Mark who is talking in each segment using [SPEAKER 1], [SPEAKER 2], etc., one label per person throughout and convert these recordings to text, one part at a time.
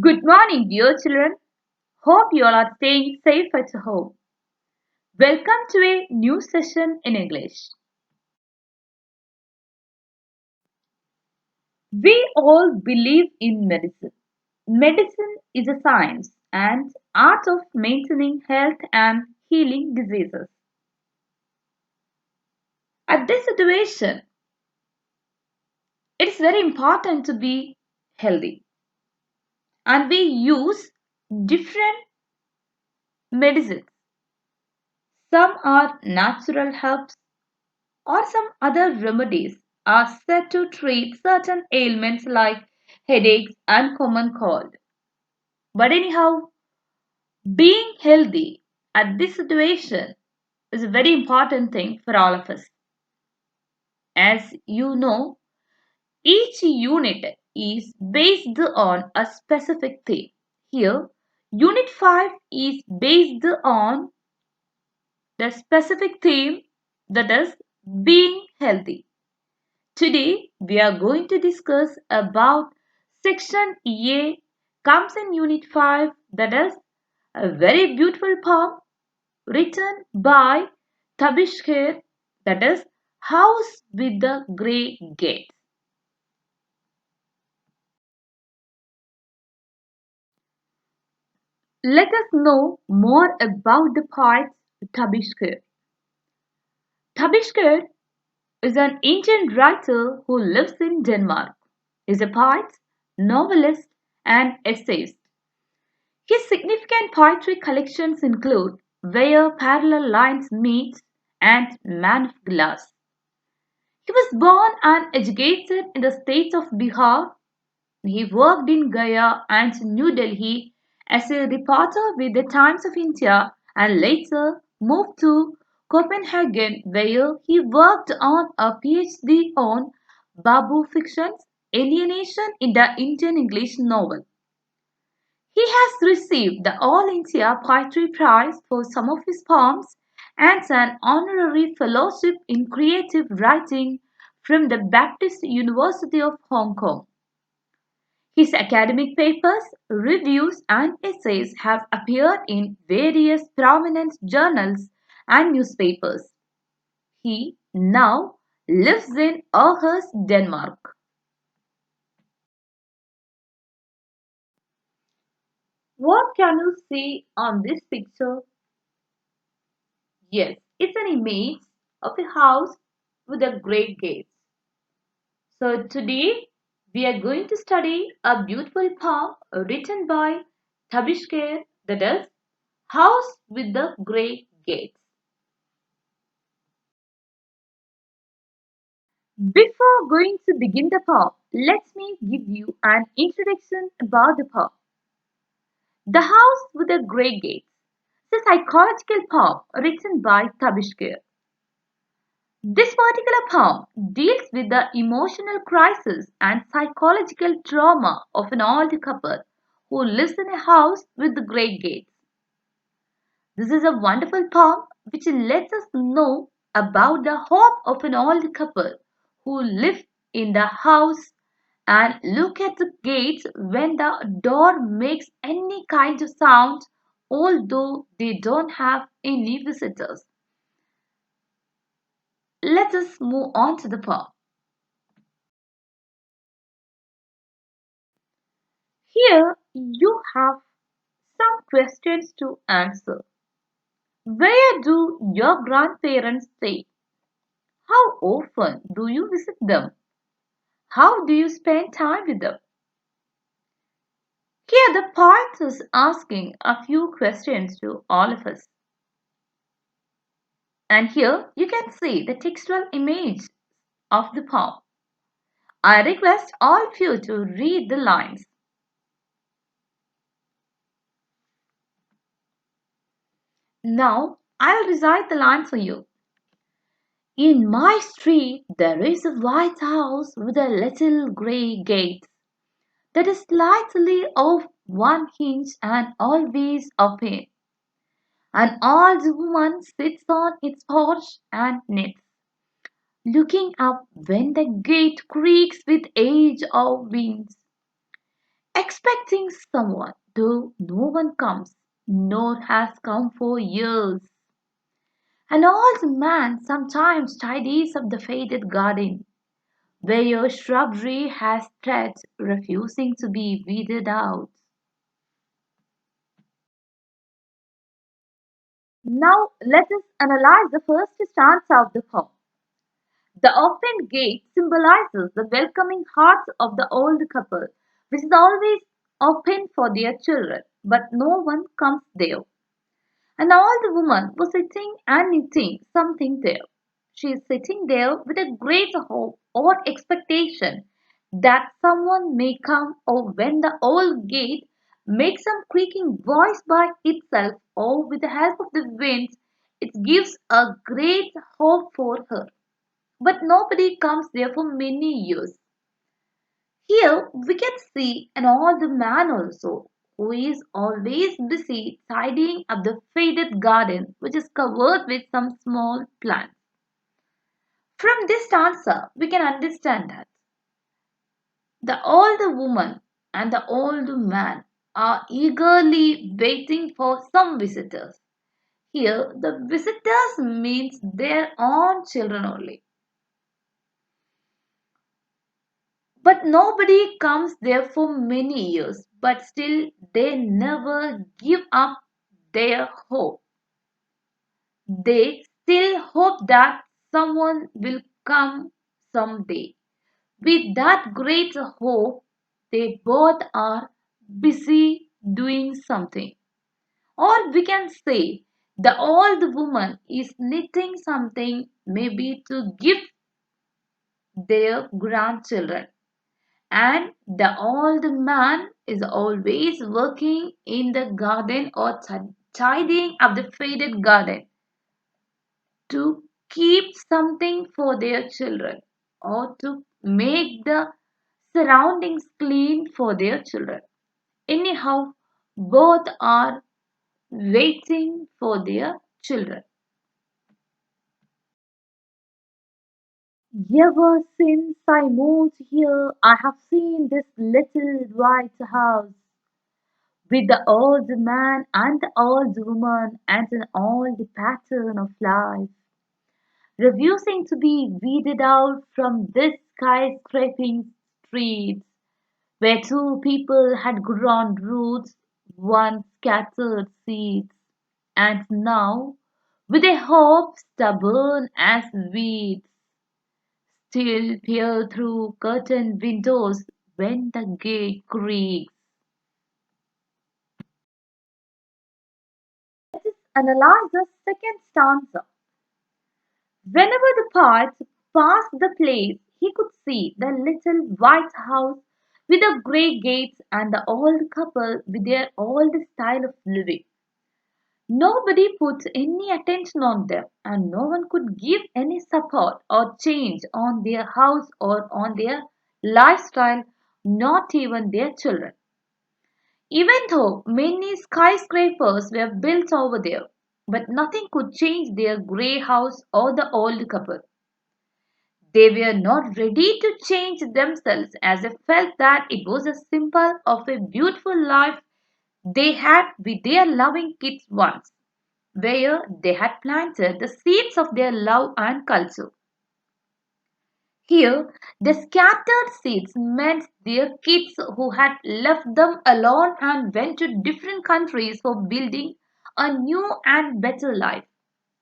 [SPEAKER 1] Good morning, dear children. Hope you all are staying safe at home. Welcome to a new session in English. We all believe in medicine. Medicine is a science and art of maintaining health and healing diseases. At this situation, it is very important to be healthy, and we use different medicines. Some are natural herbs or some other remedies are said to treat certain ailments like headaches and common cold. But anyhow, being healthy at this situation is a very important thing for all of us. As you know, each unit is based on a specific theme. Here, Unit 5 is based on the specific theme, that is being healthy. Today we are going to discuss about section A comes in unit 5, that is a very beautiful poem written by Tabish Khair, that is House with the Grey Gates. Let us know more about the poet Tabish Khair. Tabish Khair is an Indian writer who lives in Denmark. He is a poet, novelist and essayist. His significant poetry collections include Where Parallel Lines Meet and Man of Glass. He was born and educated in the state of Bihar. He worked in Gaya and New Delhi as a reporter with the Times of India and later moved to Copenhagen where he worked on a PhD on Babu fiction's alienation in the Indian English novel. He has received the All India Poetry Prize for some of his poems and an honorary fellowship in creative writing from the Baptist University of Hong Kong. His academic papers, reviews, and essays have appeared in various prominent journals and newspapers. He now lives in Aarhus, Denmark. What can you see on this picture? Yes, it's an image of a house with a great gate. So today we are going to study a beautiful poem written by Tabish Khair, that is House with the Great Gates. Before going to begin the poem, let me give you an introduction about the poem. The House with the Great Gates is a psychological poem written by Tabish Khair. This particular poem deals with the emotional crisis and psychological trauma of an old couple who lives in a house with the great gates. This is a wonderful poem which lets us know about the hope of an old couple who live in the house and look at the gates when the door makes any kind of sound, although they don't have any visitors. Let us move on to the poem. Here you have some questions to answer. Where do your grandparents stay? How often do you visit them? How do you spend time with them? Here the poet is asking a few questions to all of us. And here you can see the textual image of the poem. I request all of you to read the lines. Now I'll recite the lines for you. In my street there is a white house with a little grey gate that is slightly off one hinge and always open. An old woman sits on its porch and knits, looking up when the gate creaks with age of winds. expecting someone, though no one comes, nor has come for years. An old man sometimes tidies up the faded garden, where your shrubbery has threads refusing to be weeded out. Now let us analyze the first stanza of the poem. The open gate symbolizes the welcoming heart of the old couple, which is always open for their children, but no one comes there. And all the woman was sitting and knitting something there. She is sitting there with a great hope or expectation that someone may come, or when the old gate makes some creaking voice by itself or with the help of the winds, it gives a great hope for her. But nobody comes there for many years. Here we can see an old man also, who is always busy tidying up the faded garden which is covered with some small plants. From this answer, we can understand that the older woman and the older man are eagerly waiting for some visitors. Here, the visitors means their own children only. But nobody comes there for many years, but still they never give up their hope. They still hope that someone will come someday. With that great hope, they both are busy doing something. Or we can say the old woman is knitting something maybe to give their grandchildren. And the old man is always working in the garden or tidying up the faded garden to keep something for their children or to make the surroundings clean for their children. Anyhow, both are waiting for their children. Ever since I moved here, I have seen this little white house with the old man and the old woman and an old pattern of life, refusing to be weeded out from this skyscraping streets where two people had grown roots, one scattered seeds, and now, with a hope stubborn as weeds, still peer through curtained windows when the gate creaks. Let us analyze the second stanza. Whenever the poet passed the place, he could see the little white house with the grey gates and the old couple with their old style of living. Nobody put any attention on them, and no one could give any support or change on their house or on their lifestyle, not even their children. Even though many skyscrapers were built over there, but nothing could change their grey house or the old couple. They were not ready to change themselves as they felt that it was a symbol of a beautiful life they had with their loving kids once, where they had planted the seeds of their love and culture. Here, the scattered seeds meant their kids who had left them alone and went to different countries for building a new and better life.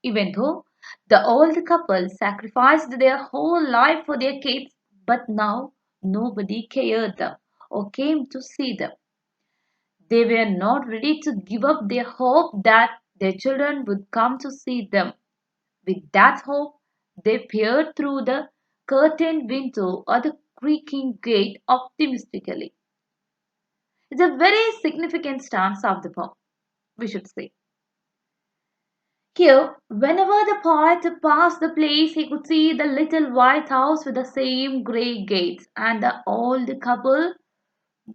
[SPEAKER 1] Even though the old couple sacrificed their whole life for their kids, but now nobody cared them or came to see them. They were not ready to give up their hope that their children would come to see them. With that hope, they peered through the curtained window or the creaking gate optimistically. It's a very significant stanza of the poem, we should say. Here, whenever the poet passed the place, he could see the little white house with the same grey gates and the old couple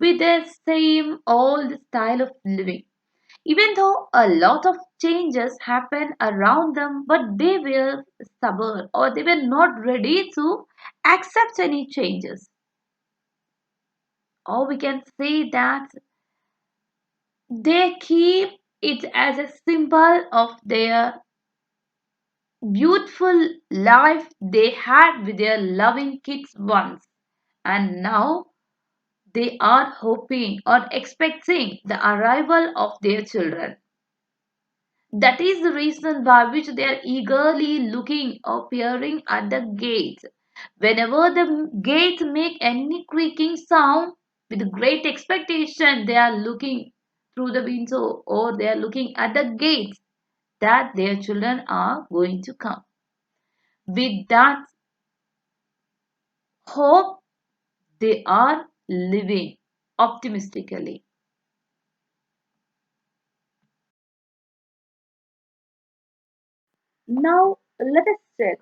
[SPEAKER 1] with their same old style of living. Even though a lot of changes happened around them, but they were stubborn or they were not ready to accept any changes. or we can say that they keep it as a symbol of their beautiful life they had with their loving kids once, and now they are hoping or expecting the arrival of their children. That is the reason by which they are eagerly looking or peering at the gate. Whenever the gates make any creaking sound, with great expectation, they are looking through the window or they are looking at the gates that their children are going to come. With that hope, they are living optimistically. Now, let us check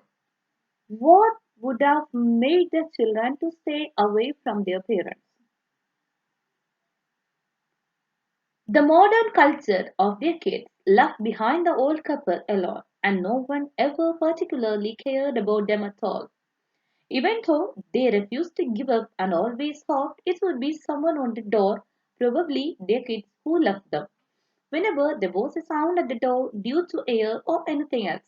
[SPEAKER 1] what would have made the children to stay away from their parents. The modern culture of their kids left behind the old couple alone, and no one ever particularly cared about them at all. Even though they refused to give up and always hoped it would be someone on the door, probably their kids who left them, whenever there was a sound at the door due to air or anything else.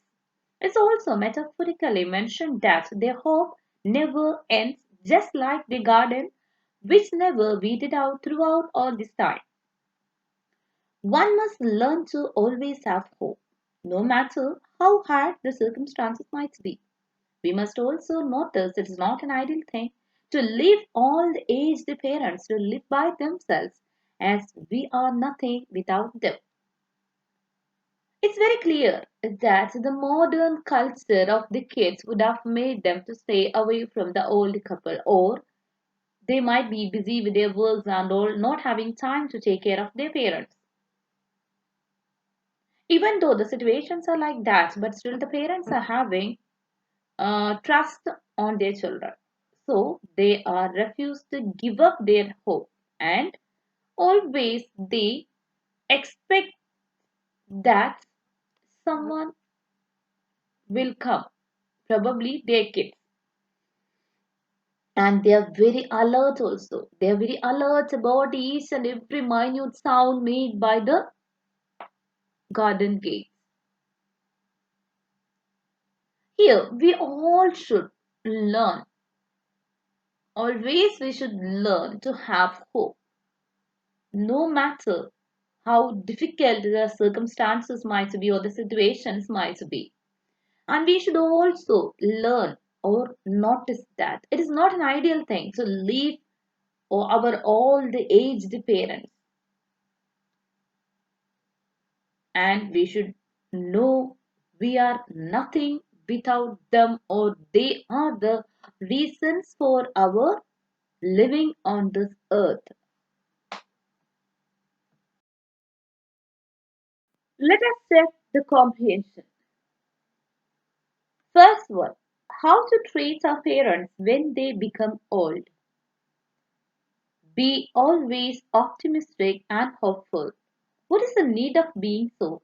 [SPEAKER 1] It's also metaphorically mentioned that their hope never ends, just like the garden, which never weeded out throughout all this time. One must learn to always have hope, no matter how hard the circumstances might be. We must also notice it is not an ideal thing to leave all the aged parents to live by themselves, as we are nothing without them. It's very clear that the modern culture of the kids would have made them to stay away from the old couple, or they might be busy with their works and all, not having time to take care of their parents. Even though the situations are like that, but still the parents are having trust on their children. So they are refused to give up their hope, and always they expect that someone will come, probably their kids. And they are very alert also. They are very alert about each and every minute sound made by the garden gate. Here, we all should learn. Always we should learn to have hope, no matter how difficult the circumstances might be or the situations might be. And we should also learn or notice that it is not an ideal thing to leave our all the aged parents, and we should know we are nothing without them, or they are the reasons for our living on this earth. Let us check the comprehension. First one, how to treat our parents when they become old. Be always optimistic and hopeful. What is the need of being so?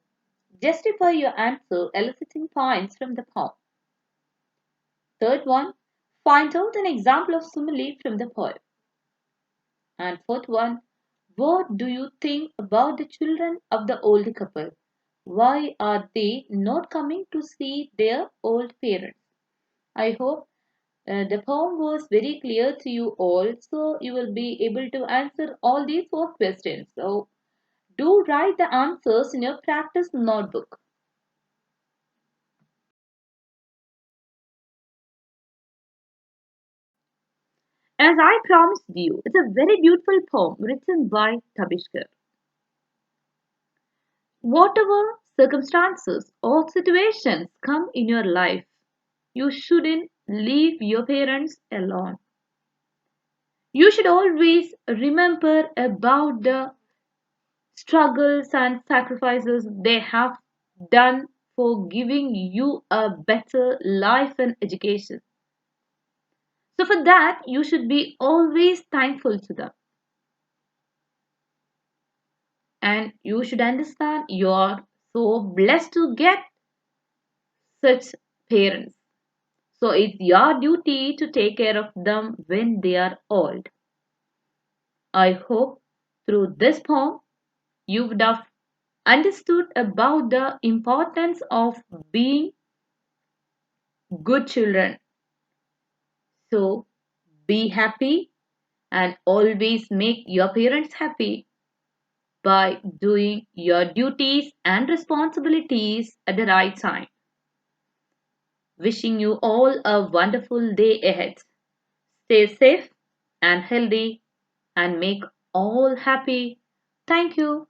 [SPEAKER 1] Justify your answer eliciting points from the poem. Third one, find out an example of simile from the poem. And fourth one, what do you think about the children of the old couple? Why are they not coming to see their old parents? I hope the poem was very clear to you all, so you will be able to answer all these four questions. So, do write the answers in your practice notebook. As I promised you, it's a very beautiful poem written by Tabish Khair. Whatever circumstances or situations come in your life, you shouldn't leave your parents alone. You should always remember about the struggles and sacrifices they have done for giving you a better life and education. So, for that, you should be always thankful to them. And you should understand you are so blessed to get such parents. So, it's your duty to take care of them when they are old. I hope through this poem you would have understood about the importance of being good children. So be happy and always make your parents happy by doing your duties and responsibilities at the right time. Wishing you all a wonderful day ahead. Stay safe and healthy and make all happy. Thank you.